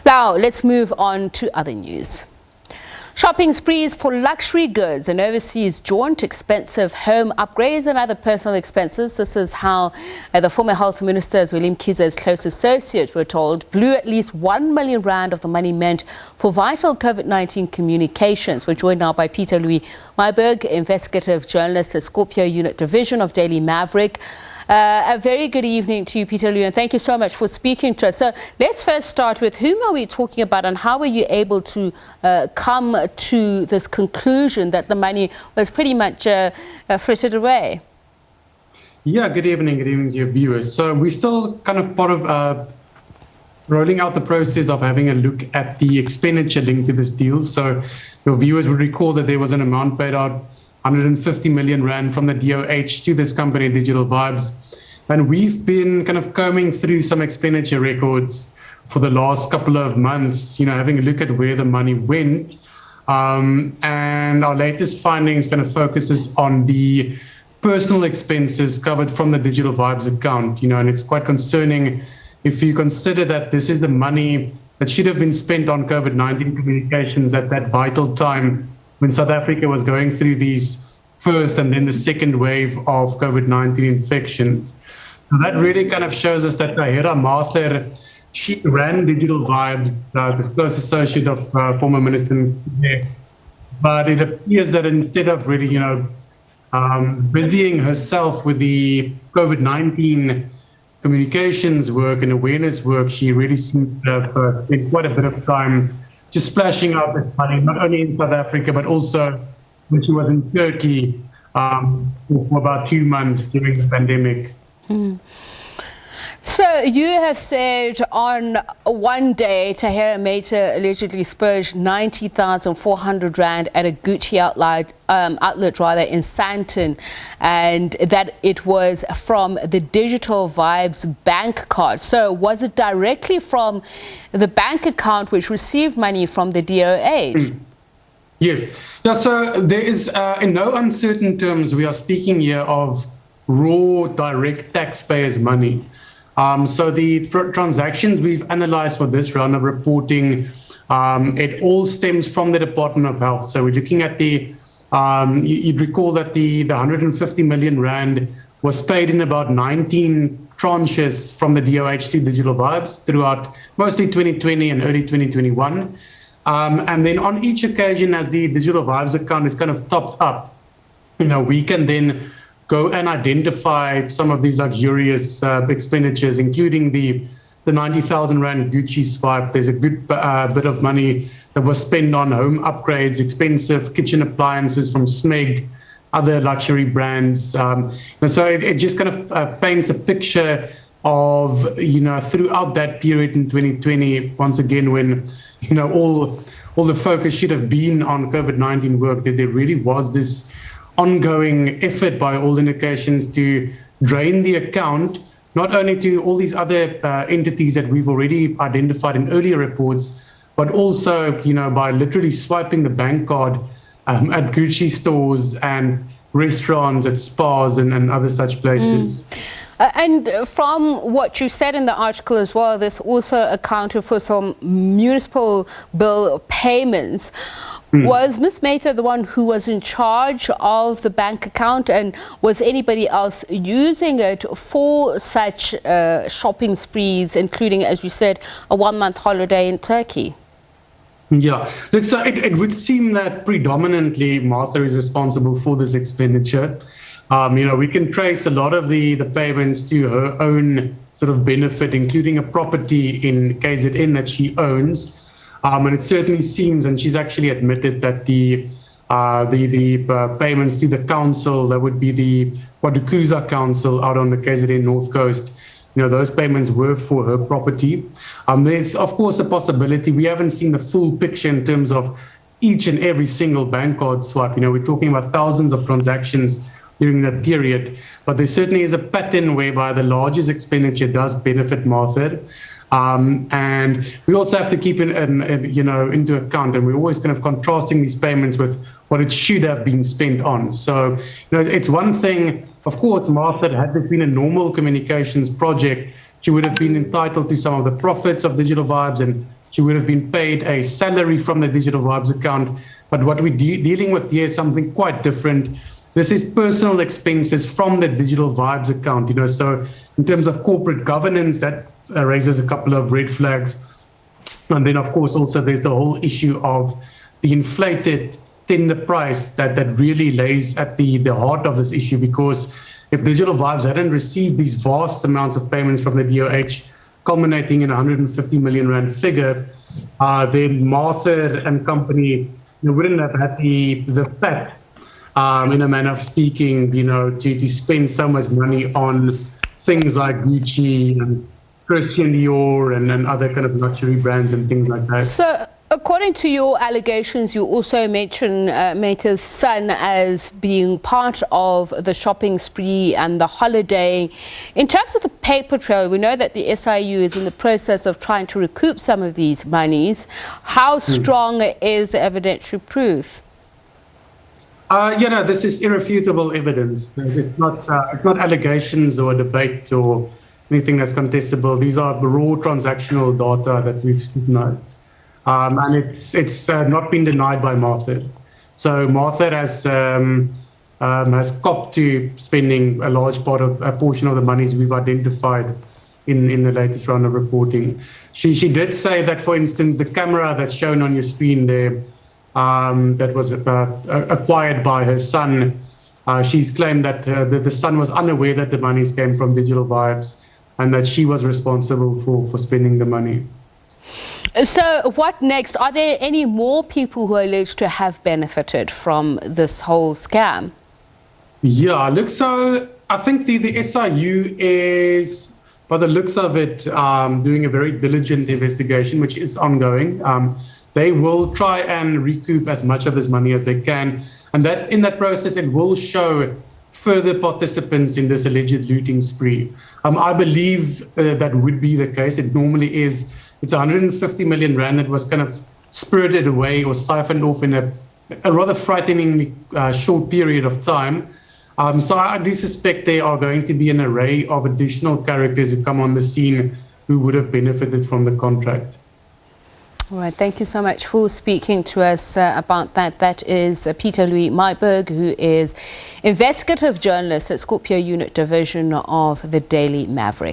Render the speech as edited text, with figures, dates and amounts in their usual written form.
Now, let's move on to other news. Shopping sprees for luxury goods and overseas jaunt, expensive home upgrades and other personal expenses. This is how the former Health Minister Zweli Mkhize's close associate, we're told, blew at least 1 million rand of the money meant for vital COVID-19 communications. We're joined now by Pieter-Louis Myburgh, Investigative Journalist at Scorpio Unit Division of Daily Maverick. A very good evening to you, Pieter-Louis, and thank you so much for speaking to us. So let's first start with whom are we talking about and how were you able to come to this conclusion that the money was pretty much frittered away? Yeah, good evening to your viewers. So we're still kind of part of rolling out the process of having a look at the expenditure linked to this deal. So your viewers would recall that there was an amount paid out 150 million rand from the DOH to this company, Digital Vibes. And we've been kind of combing through some expenditure records for the last couple of months, having a look at where the money went. And our latest findings kind of focuses on the personal expenses covered from the Digital Vibes account, and it's quite concerning if you consider that this is the money that should have been spent on COVID-19 communications at that vital time when South Africa was going through these first and then the second wave of COVID-19 infections. So that really kind of shows us that Tahira Mather, she ran Digital Vibes, this close associate of former Minister Mkhize. But it appears that instead of really, busying herself with the COVID-19 communications work and awareness work, she really seemed to have spent quite a bit of time just splashing out this money, not only in South Africa, but also when she was in Turkey for about 2 months during the pandemic. So you have said on one day, Tahira Mather allegedly spurged 90,400 rand at a Gucci outlet in Sandton, and that it was from the Digital Vibes bank card. So was it directly from the bank account which received money from the DOH? Yes. Yeah, so there is, in no uncertain terms, we are speaking here of raw direct taxpayers' money. So the transactions we've analyzed for this round of reporting, it all stems from the Department of Health. So we're looking at the, you'd recall that the 150 million rand was paid in about 19 tranches from the DOH to Digital Vibes throughout mostly 2020 and early 2021. And then on each occasion, as the Digital Vibes account is kind of topped up, we can then go and identify some of these luxurious expenditures, including the 90,000 rand Gucci swipe. There's a good bit of money that was spent on home upgrades, expensive kitchen appliances from Smeg, other luxury brands. So it just kind of paints a picture of, throughout that period in 2020, once again, when, all the focus should have been on COVID-19 work, that there really was this ongoing effort by all indications to drain the account, not only to all these other entities that we've already identified in earlier reports, but also, by literally swiping the bank card at Gucci stores and restaurants, at spas and other such places. And from what you said in the article as well, this also accounted for some municipal bill payments. Was Ms. Mather the one who was in charge of the bank account, and was anybody else using it for such shopping sprees, including, as you said, a 1-month holiday in Turkey? Yeah, look, so it would seem that predominantly Mather is responsible for this expenditure. We can trace a lot of the payments to her own sort of benefit, including a property in KZN that she owns. And it certainly seems, and she's actually admitted that the payments to the council, that would be the Wadukuza Council out on the KZN North Coast, those payments were for her property. There's, of course, a possibility. We haven't seen the full picture in terms of each and every single bank card swipe. We're talking about thousands of transactions during that period. But there certainly is a pattern whereby the largest expenditure does benefit Mather. And we also have to keep into account, and we're always kind of contrasting these payments with what it should have been spent on. So, it's one thing, of course, Mather, had this been a normal communications project, she would have been entitled to some of the profits of Digital Vibes and she would have been paid a salary from the Digital Vibes account. But what we're dealing with here is something quite different. This is personal expenses from the Digital Vibes account, so in terms of corporate governance, that raises a couple of red flags. And then, of course, also there's the whole issue of the inflated tender price that really lays at the heart of this issue, because if Digital Vibes hadn't received these vast amounts of payments from the DOH, culminating in a 150 million rand figure, then Martha and company wouldn't have had the fat, in a manner of speaking, to spend so much money on things like Gucci and Christian Dior and other kind of luxury brands and things like that. So, according to your allegations, you also mention Meta's son as being part of the shopping spree and the holiday. In terms of the paper trail, we know that the SIU is in the process of trying to recoup some of these monies. How strong is the evidentiary proof? This is irrefutable evidence. It's not allegations or debate or anything that's contestable. These are raw transactional data that we've scrutinized. And it's not been denied by Martha. So Martha has copped to spending a large portion of the monies we've identified in the latest round of reporting. She did say that, for instance, the camera that's shown on your screen there, that was acquired by her son, she's claimed that the son was unaware that the monies came from Digital Vibes and that she was responsible for spending the money. So what next? Are there any more people who are alleged to have benefited from this whole scam? Yeah, look, so I think the SIU is, by the looks of it, doing a very diligent investigation, which is ongoing. They will try and recoup as much of this money as they can. And that in that process, it will show further participants in this alleged looting spree. I believe that would be the case. It normally is. It's 150 million rand that was kind of spirited away or siphoned off in a rather frighteningly short period of time. So I do suspect there are going to be an array of additional characters who come on the scene who would have benefited from the contract. All right, thank you so much for speaking to us about that. That is Pieter-Louis Myburgh, who is Investigative Journalist at Scorpio Unit Division of the Daily Maverick.